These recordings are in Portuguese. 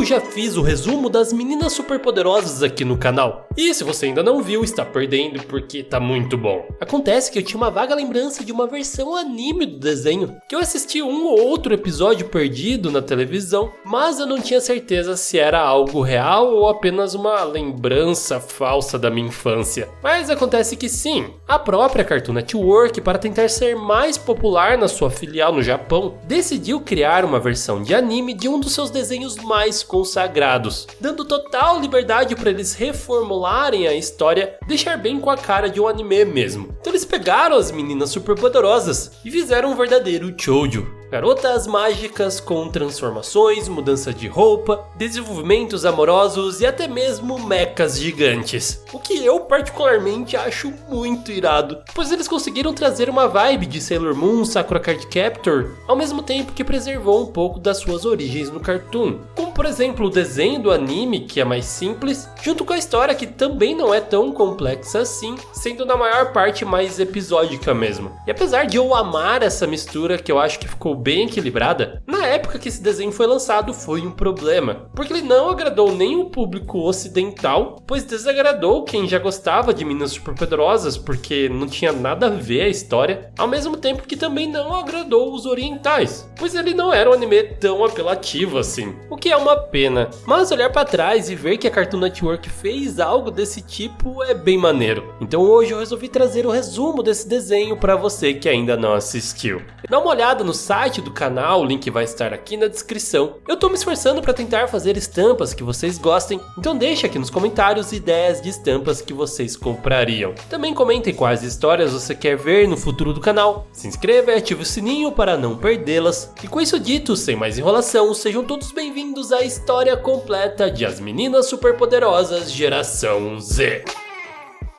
eu já fiz o resumo das Meninas Superpoderosas aqui no canal. E se você ainda não viu, está perdendo porque tá muito bom. Acontece que eu tinha uma vaga lembrança de uma versão anime do desenho, que eu assisti um ou outro episódio perdido na televisão, mas eu não tinha certeza se era algo real ou apenas uma lembrança falsa da minha infância. Mas acontece que sim, a própria Cartoon Network, para tentar ser mais popular na sua filial no Japão, decidiu criar uma versão de anime de um dos seus desenhos mais consagrados, dando total liberdade para eles reformularem a história, deixar bem com a cara de um anime mesmo. Então eles pegaram as Meninas Superpoderosas e fizeram um verdadeiro shoujo. Garotas mágicas com transformações, mudança de roupa, desenvolvimentos amorosos e até mesmo mechas gigantes. O que eu particularmente acho muito irado, pois eles conseguiram trazer uma vibe de Sailor Moon, Sakura Card Captor, ao mesmo tempo que preservou um pouco das suas origens no cartoon. Como por exemplo o desenho do anime, que é mais simples, junto com a história que também não é tão complexa assim, sendo na maior parte mais episódica mesmo. E apesar de eu amar essa mistura, que eu acho que ficou bem equilibrada, na época que esse desenho foi lançado foi um problema, porque ele não agradou nem o público ocidental, pois desagradou quem já gostava de Meninas Superpoderosas, porque não tinha nada a ver a história, ao mesmo tempo que também não agradou os orientais, pois ele não era um anime tão apelativo assim, o que é uma pena. Mas olhar para trás e ver que a Cartoon Network fez algo desse tipo é bem maneiro. Então hoje eu resolvi trazer o resumo desse desenho para você que ainda não assistiu. Dá uma olhada no site do canal, o link vai estar aqui na descrição. Eu tô me esforçando para tentar fazer estampas que vocês gostem, então deixa aqui nos comentários ideias de estampas que vocês comprariam. Também comentem quais histórias você quer ver no futuro do canal, se inscreva e ative o sininho para não perdê-las. E com isso dito, sem mais enrolação, sejam todos bem-vindos à história completa de As Meninas Superpoderosas Geração Z.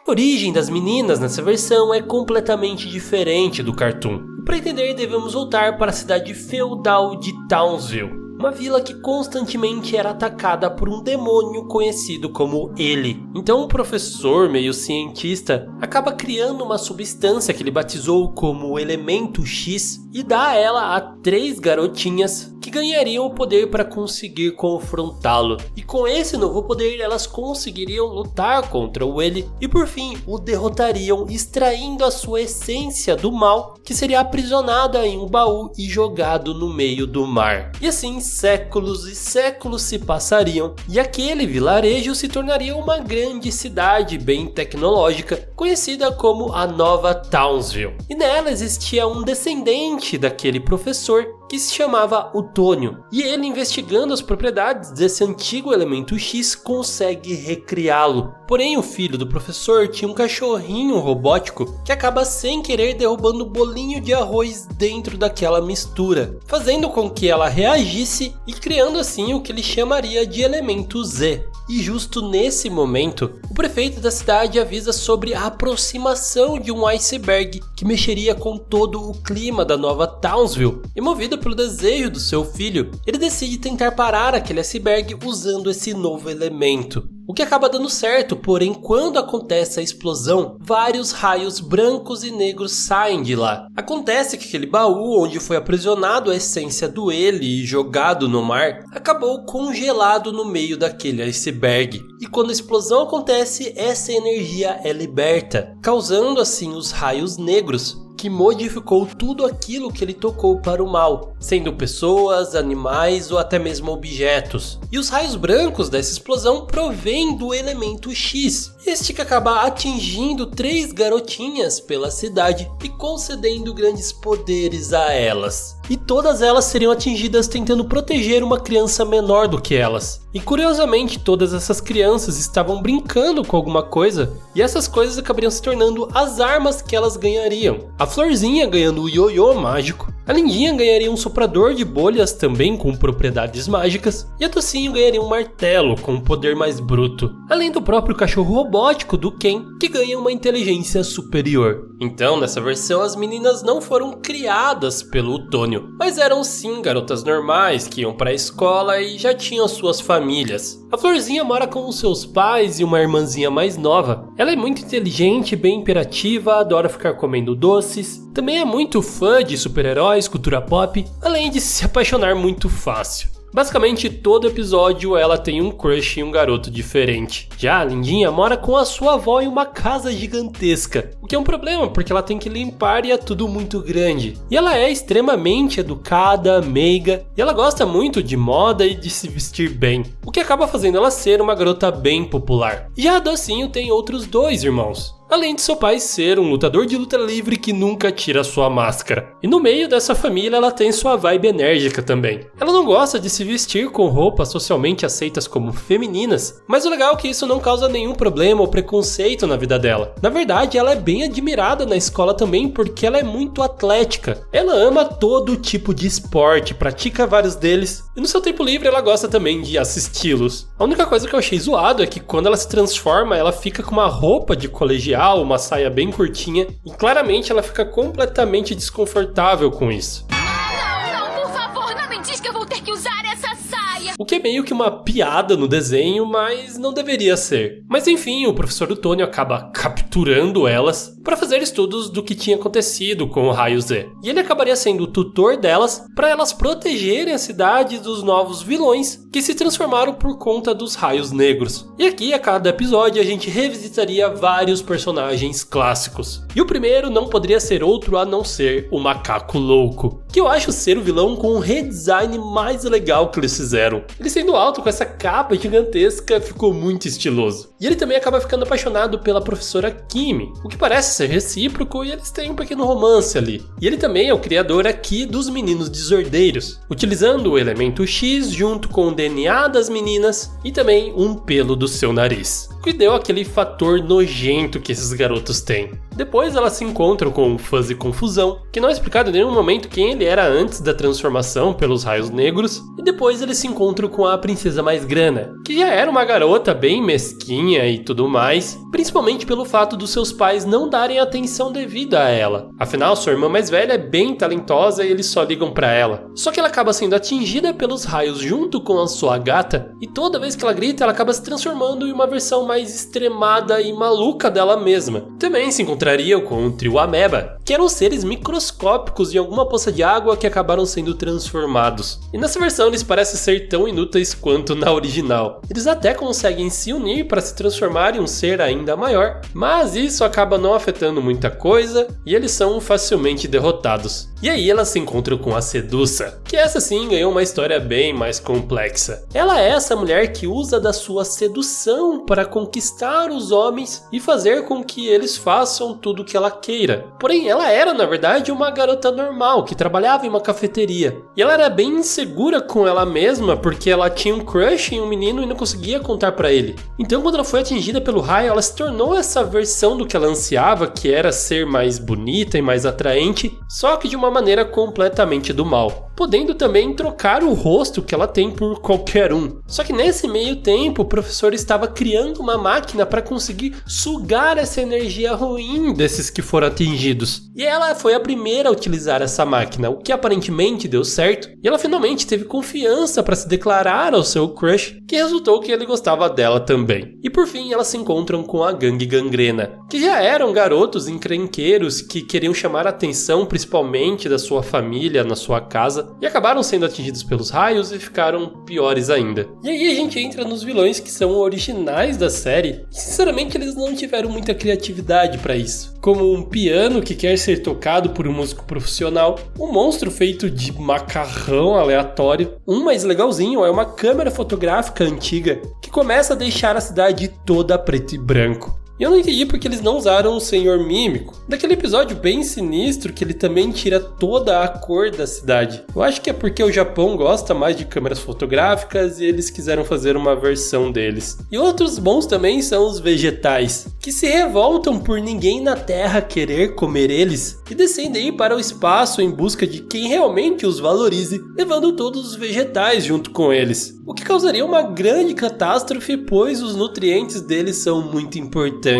A origem das meninas nessa versão é completamente diferente do cartoon. Para entender, devemos voltar para a cidade feudal de Townsville, uma vila que constantemente era atacada por um demônio conhecido como Ele. Então um professor meio cientista acaba criando uma substância que ele batizou como Elemento X e dá a ela a 3 garotinhas que ganhariam o poder para conseguir confrontá-lo. E com esse novo poder elas conseguiriam lutar contra o Ele e por fim o derrotariam, extraindo a sua essência do mal, que seria aprisionada em um baú e jogado no meio do mar. E assim séculos e séculos se passariam e aquele vilarejo se tornaria uma grande cidade bem tecnológica, conhecida como a Nova Townsville. E nela existia um descendente daquele professor que se chamava Utônio, e ele, investigando as propriedades desse antigo elemento X, consegue recriá-lo. Porém, o filho do professor tinha um cachorrinho robótico que acaba sem querer derrubando o bolinho de arroz dentro daquela mistura, fazendo com que ela reagisse e criando assim o que ele chamaria de elemento Z. E justo nesse momento, o prefeito da cidade avisa sobre a aproximação de um iceberg que mexeria com todo o clima da Nova Townsville. E movido pelo desejo do seu filho, ele decide tentar parar aquele iceberg usando esse novo elemento. O que acaba dando certo, porém quando acontece a explosão, vários raios brancos e negros saem de lá. Acontece que aquele baú onde foi aprisionado a essência do Ele e jogado no mar, acabou congelado no meio daquele iceberg. E quando a explosão acontece, essa energia é liberta, causando assim os raios negros, que modificou tudo aquilo que ele tocou para o mal, sendo pessoas, animais ou até mesmo objetos. E os raios brancos dessa explosão provêm do elemento X, este que acaba atingindo 3 garotinhas pela cidade e concedendo grandes poderes a elas. E todas elas seriam atingidas tentando proteger uma criança menor do que elas. E curiosamente, todas essas crianças estavam brincando com alguma coisa, e essas coisas acabariam se tornando as armas que elas ganhariam. A Florzinha ganhando o ioiô mágico, a Lindinha ganharia um soprador de bolhas também com propriedades mágicas, e a Tocinho ganharia um martelo com um poder mais bruto, além do próprio cachorro robótico do Ken, que ganha uma inteligência superior. Então, nessa versão, as meninas não foram criadas pelo Utônio, mas eram sim garotas normais que iam para a escola e já tinham suas famílias. A Florzinha mora com os seus pais e uma irmãzinha mais nova. Ela é muito inteligente, bem imperativa, adora ficar comendo doces, também é muito fã de super-heróis, cultura pop, além de se apaixonar muito fácil. Basicamente, todo episódio ela tem um crush em um garoto diferente. Já a Lindinha mora com a sua avó em uma casa gigantesca, o que é um problema porque ela tem que limpar e é tudo muito grande. E ela é extremamente educada, meiga, e ela gosta muito de moda e de se vestir bem, o que acaba fazendo ela ser uma garota bem popular. Já a Docinho tem outros 2 irmãos, além de seu pai ser um lutador de luta livre que nunca tira sua máscara. E no meio dessa família ela tem sua vibe enérgica também. Ela não gosta de se vestir com roupas socialmente aceitas como femininas, mas o legal é que isso não causa nenhum problema ou preconceito na vida dela. Na verdade, ela é bem admirada na escola também porque ela é muito atlética. Ela ama todo tipo de esporte, pratica vários deles, e no seu tempo livre ela gosta também de assisti-los. A única coisa que eu achei zoado é que quando ela se transforma, ela fica com uma roupa de colegial, uma saia bem curtinha, e claramente ela fica completamente desconfortável com isso. Não, por favor, não me diz que eu vou ter que usar essa saia. O que é meio que uma piada no desenho, mas não deveria ser. Mas enfim, o professor Otônio acaba capturando elas para fazer estudos do que tinha acontecido com o Raio Z. E ele acabaria sendo o tutor delas para elas protegerem a cidade dos novos vilões que se transformaram por conta dos raios negros. E aqui, a cada episódio, a gente revisitaria vários personagens clássicos. E o primeiro não poderia ser outro a não ser o Macaco Louco, que eu acho ser o vilão com o redesign mais legal que eles fizeram. Ele sendo alto com essa capa gigantesca ficou muito estiloso. E ele também acaba ficando apaixonado pela professora Kimi, o que parece ser recíproco, e eles têm um pequeno romance ali. E ele também é o criador aqui dos Meninos Desordeiros, utilizando o elemento X junto com o DNA das meninas e também um pelo do seu nariz, que deu aquele fator nojento que esses garotos têm. Depois elas se encontram com o Fuzzy Confusão, que não é explicado em nenhum momento quem ele era antes da transformação pelos raios negros, e depois eles se encontram com a Princesa Mais Grana, que já era uma garota bem mesquinha e tudo mais, principalmente pelo fato dos seus pais não darem atenção devida a ela. Afinal, sua irmã mais velha é bem talentosa e eles só ligam pra ela. Só que ela acaba sendo atingida pelos raios junto com a sua gata, e toda vez que ela grita, ela acaba se transformando em uma versão mais extremada e maluca dela mesma. Também se encontrariam com o trio Ameba, que eram seres microscópicos em alguma poça de água que acabaram sendo transformados. E nessa versão eles parecem ser tão inúteis quanto na original. Eles até conseguem se unir para se transformar em um ser ainda maior, mas isso acaba não afetando muita coisa e eles são facilmente derrotados. E aí elas se encontram com a Sedusa, que essa sim ganhou uma história bem mais complexa. Ela é essa mulher que usa da sua sedução para conquistar os homens e fazer com que eles façam tudo o que ela queira. Porém, ela era na verdade uma garota normal que trabalhava em uma cafeteria. E ela era bem insegura com ela mesma porque ela tinha um crush em um menino e não conseguia contar para ele. Então, quando ela foi atingida pelo raio, ela se tornou essa versão do que ela ansiava, que era ser mais bonita e mais atraente, só que de uma maneira completamente do mal, podendo também trocar o rosto que ela tem por qualquer um. Só que nesse meio tempo, o professor estava criando uma máquina para conseguir sugar essa energia ruim desses que foram atingidos. E ela foi a primeira a utilizar essa máquina, o que aparentemente deu certo, e ela finalmente teve confiança para se declarar ao seu crush, que resultou que ele gostava dela também. E por fim, elas se encontram com a Gangue Gangrena, que já eram garotos encrenqueiros que queriam chamar a atenção principalmente da sua família na sua casa, e acabaram sendo atingidos pelos raios e ficaram piores ainda. E aí a gente entra nos vilões que são originais da série, e sinceramente eles não tiveram muita criatividade para isso. Como um piano que quer ser tocado por um músico profissional, um monstro feito de macarrão aleatório, um mais legalzinho é uma câmera fotográfica antiga que começa a deixar a cidade toda preto e branco. E eu não entendi porque eles não usaram o Senhor Mímico, daquele episódio bem sinistro que ele também tira toda a cor da cidade. Eu acho que é porque o Japão gosta mais de câmeras fotográficas e eles quiseram fazer uma versão deles. E outros bons também são os vegetais, que se revoltam por ninguém na Terra querer comer eles e descendem para o espaço em busca de quem realmente os valorize, levando todos os vegetais junto com eles, o que causaria uma grande catástrofe, pois os nutrientes deles são muito importantes.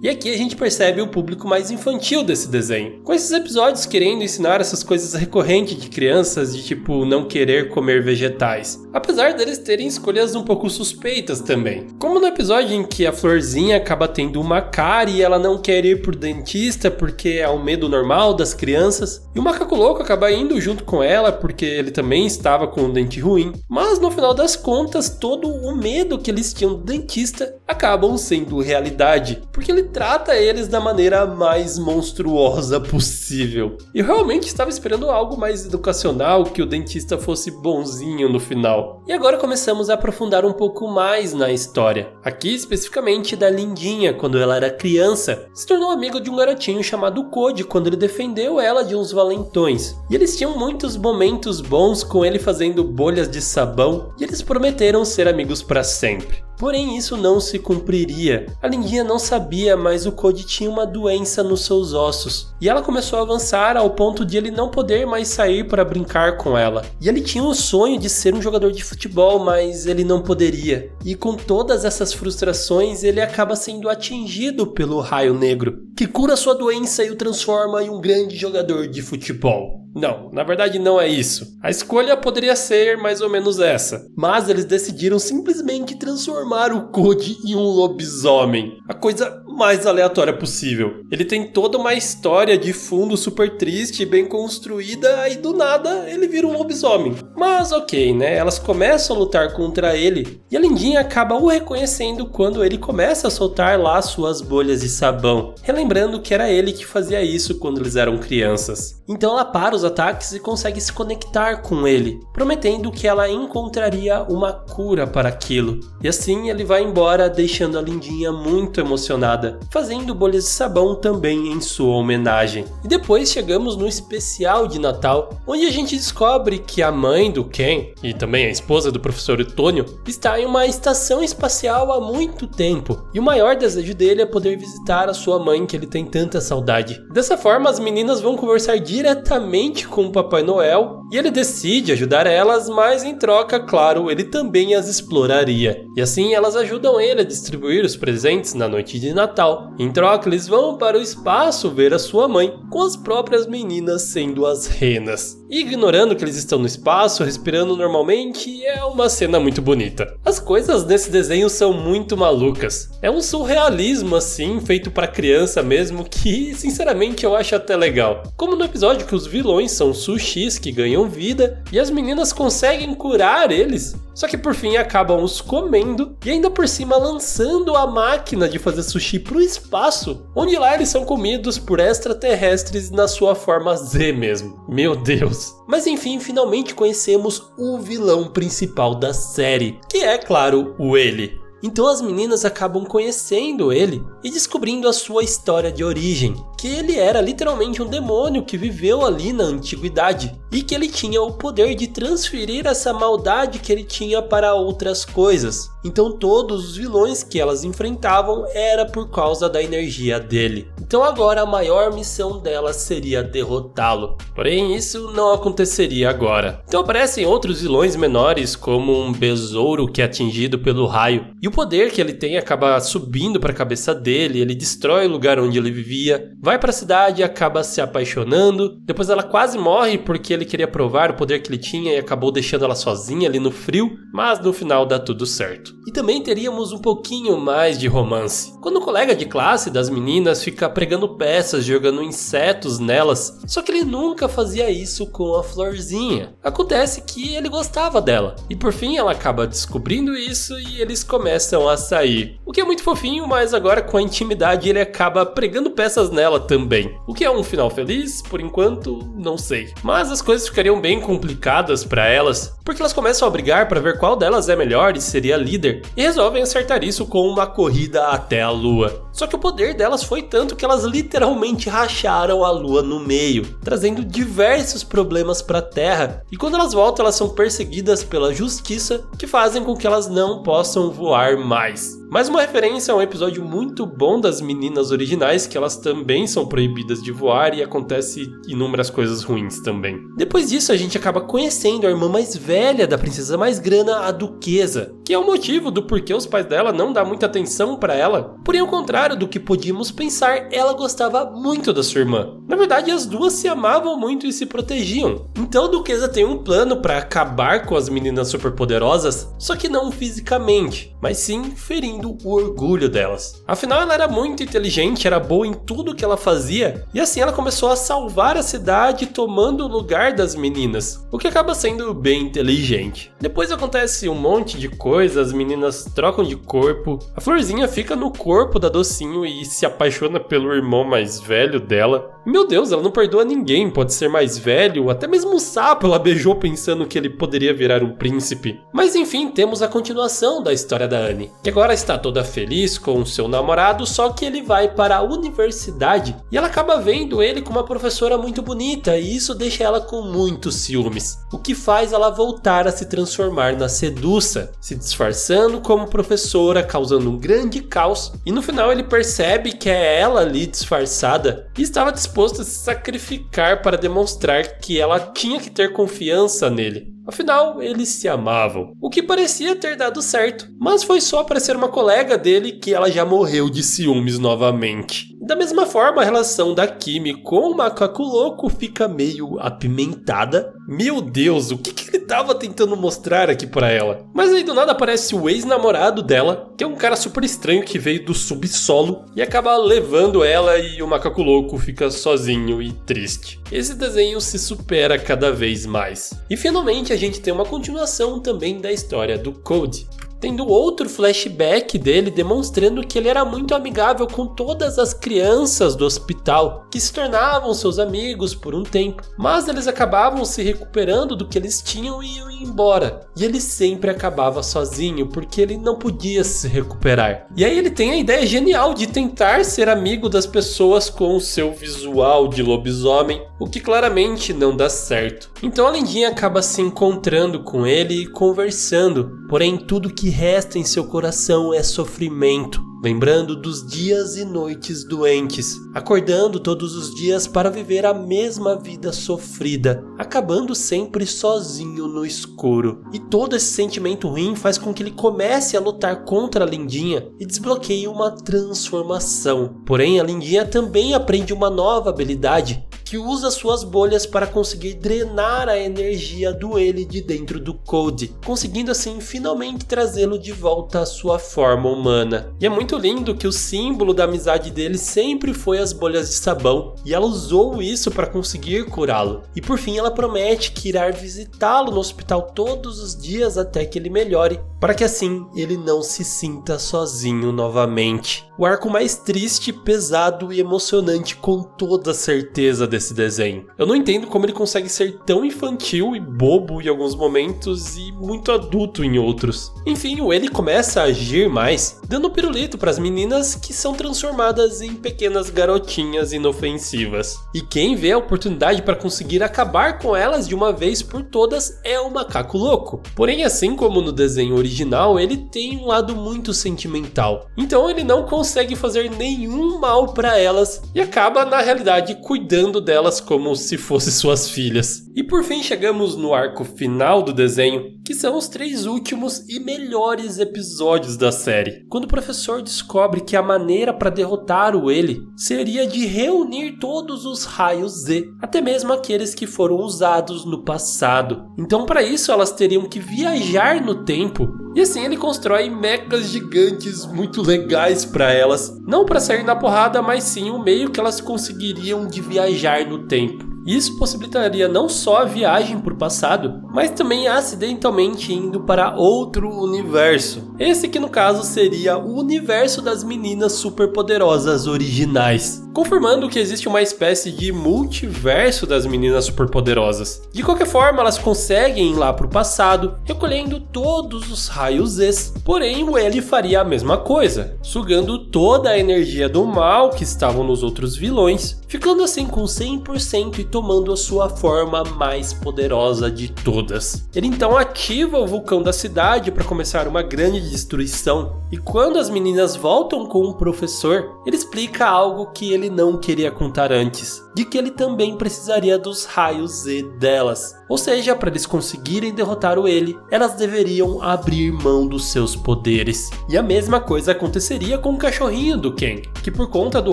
E E aqui a gente percebe o público mais infantil desse desenho, com esses episódios querendo ensinar essas coisas recorrentes de crianças, de tipo não querer comer vegetais, apesar deles terem escolhas um pouco suspeitas também, como no episódio em que a Florzinha acaba tendo uma cárie e ela não quer ir pro dentista porque é um medo normal das crianças, e o Macaco Louco acaba indo junto com ela porque ele também estava com um dente ruim, mas no final das contas todo o medo que eles tinham do dentista acabam sendo realidade, porque ele trata eles da maneira mais monstruosa possível. Eu realmente estava esperando algo mais educacional, que o dentista fosse bonzinho no final. E agora começamos a aprofundar um pouco mais na história, aqui especificamente da Lindinha, quando ela era criança, se tornou amiga de um garotinho chamado Code quando ele defendeu ela de uns valentões, e eles tinham muitos momentos bons com ele fazendo bolhas de sabão, e eles prometeram ser amigos para sempre. Porém, isso não se cumpriria. A Lindinha não sabia, mas o Code tinha uma doença nos seus ossos. E ela começou a avançar ao ponto de ele não poder mais sair para brincar com ela. E ele tinha o sonho de ser um jogador de futebol, mas ele não poderia. E com todas essas frustrações, ele acaba sendo atingido pelo raio negro, que cura sua doença e o transforma em um grande jogador de futebol. Não, na verdade não é isso. A escolha poderia ser mais ou menos essa. Mas eles decidiram simplesmente transformar o Code em um lobisomem. A coisa mais aleatória possível. Ele tem toda uma história de fundo super triste e bem construída, e do nada ele vira um lobisomem. Mas ok, né? Elas começam a lutar contra ele e a Lindinha acaba o reconhecendo quando ele começa a soltar lá suas bolhas de sabão, relembrando que era ele que fazia isso quando eles eram crianças. Então ela para os ataques e consegue se conectar com ele, prometendo que ela encontraria uma cura para aquilo. E assim ele vai embora, deixando a Lindinha muito emocionada, fazendo bolhas de sabão também em sua homenagem. E depois chegamos no especial de Natal, onde a gente descobre que a mãe do Ken, e também a esposa do professor Otônio, está em uma estação espacial há muito tempo, e o maior desejo dele é poder visitar a sua mãe, que ele tem tanta saudade. Dessa forma, as meninas vão conversar diretamente com o Papai Noel, e ele decide ajudar elas, mas em troca, claro, ele também as exploraria. E assim elas ajudam ele a distribuir os presentes na noite de Natal. Em troca, eles vão para o espaço ver a sua mãe, com as próprias meninas sendo as renas. E ignorando que eles estão no espaço, respirando normalmente, é uma cena muito bonita. As coisas nesse desenho são muito malucas. É um surrealismo assim, feito para criança mesmo, que sinceramente eu acho até legal. Como no episódio que os vilões são sushis que ganham vida, e as meninas conseguem curar eles, só que por fim acabam os comendo e ainda por cima lançando a máquina de fazer sushi pro espaço, onde lá eles são comidos por extraterrestres na sua forma Z mesmo. Meu Deus. Mas enfim, finalmente conhecemos o vilão principal da série, que é, claro, o Ele. Então as meninas acabam conhecendo ele e descobrindo a sua história de origem, que ele era literalmente um demônio que viveu ali na antiguidade e que ele tinha o poder de transferir essa maldade que ele tinha para outras coisas. Então todos os vilões que elas enfrentavam era por causa da energia dele. Então agora a maior missão delas seria derrotá-lo. Porém isso não aconteceria agora. Então aparecem outros vilões menores, como um besouro que é atingido pelo raio, e o poder que ele tem acaba subindo para a cabeça dele, ele destrói o lugar onde ele vivia, vai para a cidade e acaba se apaixonando. Depois ela quase morre porque ele queria provar o poder que ele tinha e acabou deixando ela sozinha ali no frio, mas no final dá tudo certo. E também teríamos um pouquinho mais de romance, quando o colega de classe das meninas fica pregando peças, jogando insetos nelas, só que ele nunca fazia isso com a Florzinha. Acontece que ele gostava dela, e por fim ela acaba descobrindo isso e eles começam a sair, o que é muito fofinho, mas agora com a intimidade ele acaba pregando peças nela também. O que é um final feliz? Por enquanto, não sei. Mas as coisas ficariam bem complicadas para elas, porque elas começam a brigar para ver qual delas é melhor e seria líder, e resolvem acertar isso com uma corrida até a lua. Só que o poder delas foi tanto que elas literalmente racharam a lua no meio, trazendo diversos problemas para a Terra, e quando elas voltam elas são perseguidas pela justiça, que fazem com que elas não possam voar mais. Mais uma referência a um episódio muito bom das meninas originais, que elas também são proibidas de voar e acontece inúmeras coisas ruins também. Depois disso, a gente acaba conhecendo a irmã mais velha da princesa mais grana, a duquesa, que é o motivo do porquê os pais dela não dão muita atenção para ela. Porém, ao contrário do que podíamos pensar, ela gostava muito da sua irmã. Na verdade, as duas se amavam muito e se protegiam. Então a duquesa tem um plano para acabar com as meninas superpoderosas, só que não fisicamente, mas sim ferindo o orgulho delas. Afinal, ela era muito inteligente, era boa em tudo que ela fazia, e assim ela começou a salvar a cidade tomando o lugar das meninas, o que acaba sendo bem inteligente. Depois acontece um monte de coisa, as meninas trocam de corpo, a Florzinha fica no corpo da Docinho e se apaixona pelo irmão mais velho dela. Meu Deus, ela não perdoa ninguém, pode ser mais velho, até mesmo o sapo ela beijou pensando que ele poderia virar um príncipe. Mas enfim, temos a continuação da história da Anne, que agora está toda feliz com seu namorado, só que ele vai para a universidade e ela acaba vendo ele com uma professora muito bonita e isso deixa ela com muitos ciúmes, o que faz ela voltar a se transformar na Seduça, se disfarçando como professora, causando um grande caos, e no final ele percebe que é ela ali disfarçada e estava disposto a se sacrificar para demonstrar que ela tinha que ter confiança nele. Afinal, eles se amavam, o que parecia ter dado certo, mas foi só para ser uma colega dele que ela já morreu de ciúmes novamente. Da mesma forma, a relação da Kimi com o macaco louco fica meio apimentada. Meu Deus, o que ele estava tentando mostrar aqui para ela? Mas aí do nada aparece o ex-namorado dela, que é um cara super estranho que veio do subsolo e acaba levando ela e o macaco louco fica sozinho e triste. Esse desenho se supera cada vez mais. E finalmente a gente tem uma continuação também da história do Code, tendo outro flashback dele demonstrando que ele era muito amigável com todas as crianças do hospital, que se tornavam seus amigos por um tempo, mas eles acabavam se recuperando do que eles tinham e iam embora. E ele sempre acabava sozinho, porque ele não podia se recuperar. E aí ele tem a ideia genial de tentar ser amigo das pessoas com o seu visual de lobisomem, o que claramente não dá certo. Então a Lindinha acaba se encontrando com ele e conversando, porém tudo que resta em seu coração é sofrimento, lembrando dos dias e noites doentes, acordando todos os dias para viver a mesma vida sofrida, acabando sempre sozinho no escuro. E todo esse sentimento ruim faz com que ele comece a lutar contra a Lindinha e desbloqueie uma transformação. Porém, a Lindinha também aprende uma nova habilidade, que usa suas bolhas para conseguir drenar a energia do ele de dentro do Code, conseguindo assim finalmente trazê-lo de volta à sua forma humana. E é muito lindo que o símbolo da amizade dele sempre foi as bolhas de sabão, e ela usou isso para conseguir curá-lo. E por fim ela promete que irá visitá-lo no hospital todos os dias até que ele melhore, para que assim ele não se sinta sozinho novamente. O arco mais triste, pesado e emocionante com toda certeza desse desenho. Eu não entendo como ele consegue ser tão infantil e bobo em alguns momentos e muito adulto em outros. Enfim, o ele começa a agir mais, dando pirulito para as meninas que são transformadas em pequenas garotinhas inofensivas. E quem vê a oportunidade para conseguir acabar com elas de uma vez por todas é o macaco louco. Porém, assim como no desenho original, ele tem um lado muito sentimental. Então ele não consegue fazer nenhum mal para elas e acaba na realidade cuidando delas como se fossem suas filhas. E por fim chegamos no arco final do desenho, que são os 3 últimos e melhores episódios da série, quando o professor descobre que a maneira para derrotar o ele seria de reunir todos os raios Z, até mesmo aqueles que foram usados no passado. Então para isso elas teriam que viajar no tempo, e assim ele constrói mechas gigantes muito legais para elas, não para sair na porrada, mas sim o meio que elas conseguiriam de viajar no tempo. Isso possibilitaria não só a viagem para o passado, mas também acidentalmente indo para outro universo. Esse que no caso seria o universo das meninas superpoderosas originais, confirmando que existe uma espécie de multiverso das meninas superpoderosas. De qualquer forma, elas conseguem ir lá para o passado, recolhendo todos os raios Z. Porém, o L faria a mesma coisa, sugando toda a energia do mal que estavam nos outros vilões, ficando assim com 100% e tomando a sua forma mais poderosa de todas. ajudas. Ele então ativa o vulcão da cidade para começar uma grande destruição. E quando as meninas voltam com o professor, ele explica algo que ele não queria contar antes, de que ele também precisaria dos raios Z delas. Ou seja, para eles conseguirem derrotar o L, elas deveriam abrir mão dos seus poderes. E a mesma coisa aconteceria com o cachorrinho do Ken, que por conta do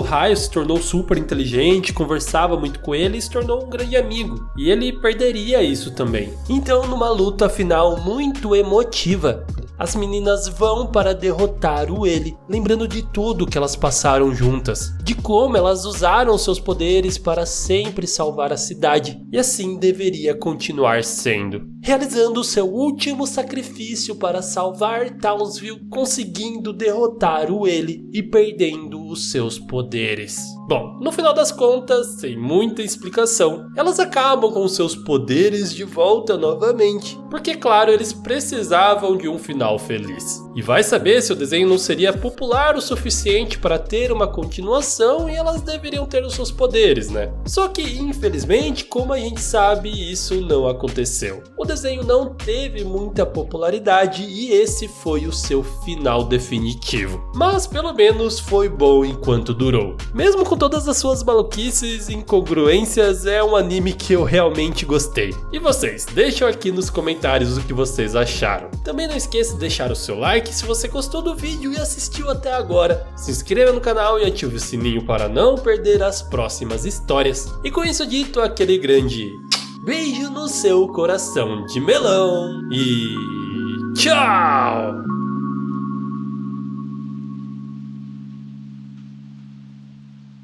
raio se tornou super inteligente, conversava muito com ele e se tornou um grande amigo. E ele perderia isso também. Então, numa luta final muito emotiva, as meninas vão para derrotar o L, lembrando de tudo que elas passaram juntas, de como elas usaram seus poderes para sempre salvar a cidade, e assim deveria continuar sendo, realizando seu último sacrifício para salvar Townsville, conseguindo derrotar o L e perdendo os seus poderes. Bom, no final das contas, sem muita explicação, elas acabam com seus poderes de volta novamente, porque claro, eles precisavam de um final feliz. E vai saber se o desenho não seria popular o suficiente para ter uma continuação e elas deveriam ter os seus poderes, né? Só que, infelizmente, como a gente sabe, isso não aconteceu. O desenho não teve muita popularidade e esse foi o seu final definitivo. Mas pelo menos foi bom enquanto durou. Mesmo com todas as suas maluquices e incongruências, é um anime que eu realmente gostei. E vocês, deixam aqui nos comentários o que vocês acharam. Também não esqueça de deixar o seu like se você gostou do vídeo e assistiu até agora. Se inscreva no canal e ative o sininho para não perder as próximas histórias. E com isso dito, aquele grande beijo no seu coração de melão e tchau!